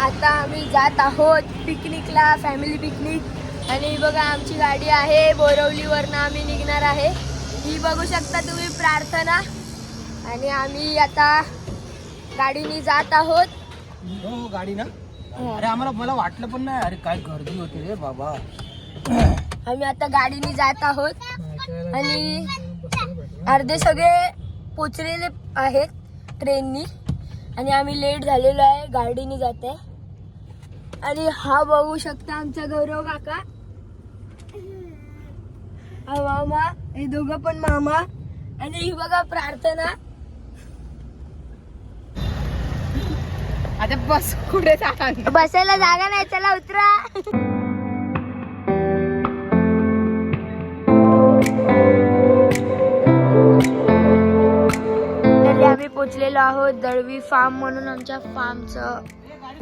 आता आम्ही जात आहोत पिकनिकला, फॅमिली पिकनिक. आणि बघा आमची गाडी आहे, बोरवलीवरनं आम्ही निघणार आहे. ही बघू शकता तुम्ही प्रार्थना. आणि आम्ही आता गाडीने जात आहोत. हो गाडी ना. अरे मला वाटलं पण नाही. अरे काय गर्दी होती रे बाबा. आम्ही आता गाडीने जात आहोत आणि अर्धे सगळे पोचलेले आहेत ट्रेननी आणि आम्ही लेट झालेलो आहे, गाडीने जात आहे. आणि हा बघू शकता आमचा गौरव काका, हा मामा, हे दोघं पण मामा. आणि ही बघा प्रार्थना. आता बस कुठे बसायला जागा नाही, चला उतरा. आम्ही पोचलेलो आहोत दळवी फार्म म्हणून आमच्या फार्मचं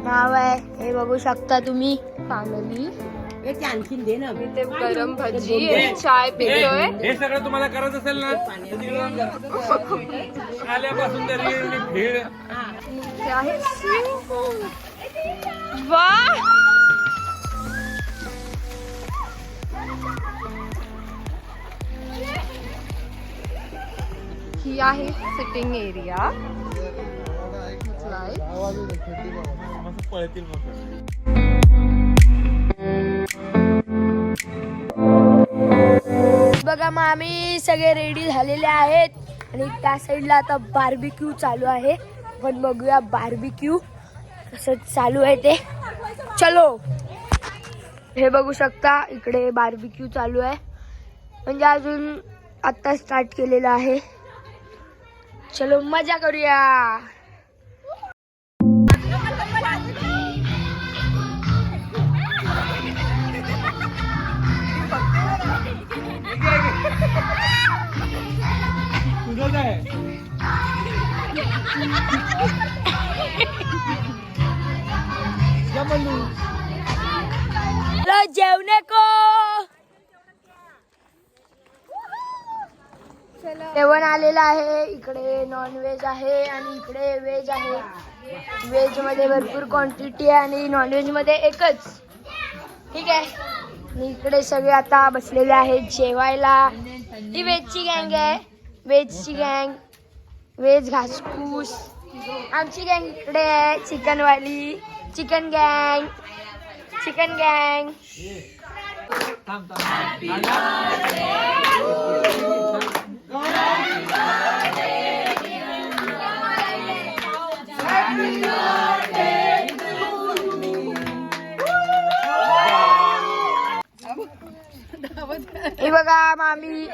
नाव आहे. हे बघू शकता तुम्ही. फॅमिली आणखीन दे ना. इथे गरम भजी आणि चाय पितोय. हे सगळं तुम्हाला करायचं असेल ना, आल्यापासून तरी भीड वा, ही आहे सिटिंग एरिया. पळतील मग. बघा मग आम्ही सगळे रेडी झालेले आहेत आणि त्या साईडला आता बार्बिक्यू चालू आहे. पण बघूया बार्बिक्यू कसं चालू आहे ते. चलो. हे बघू शकता इकडे बार्बिक्यू चालू आहे, म्हणजे अजून आता स्टार्ट केलेलं आहे. चलो मजा करूया. तुझं काय जेवणे को जेवण आलेलं आहे. इकडे नॉनव्हेज आहे आणि इकडे व्हेज आहे. व्हेज मध्ये भरपूर क्वांटिटी आहे आणि नॉनव्हेज मध्ये एकच. ठीक आहे. आणि इकडे सगळे आता बसलेले आहेत जेवायला. ही व्हेजची गँग आहे, व्हेजची गँग, व्हेज घासपूस. आमची गँग इकडे आहे, चिकनवाली, चिकन गँग, चिकन गँग. हे बघा मामी,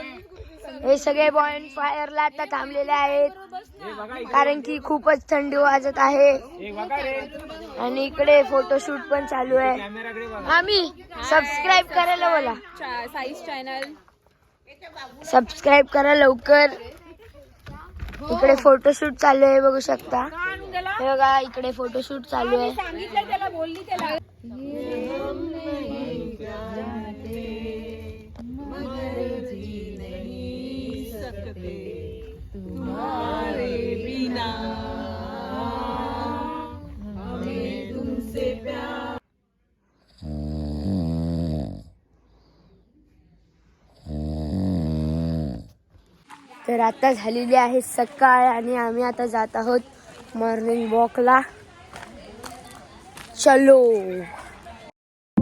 हे सगळे बॉन फायरला आता थांबलेले आहेत कारण की खूपच थंडी वाजत आहे. आणि इकडे फोटोशूट पण चालू आहे. मामी सबस्क्राईब करायला बोला. साईज चॅनल सबस्क्राईब करा लवकर. इकडे फोटोशूट चालू आहे बघू शकता. हे बघा इकडे फोटोशूट चालू आहे. तर आता झालेली आहे सकाळ आणि आम्ही आता जात आहोत मॉर्निंग वॉकला. चलो.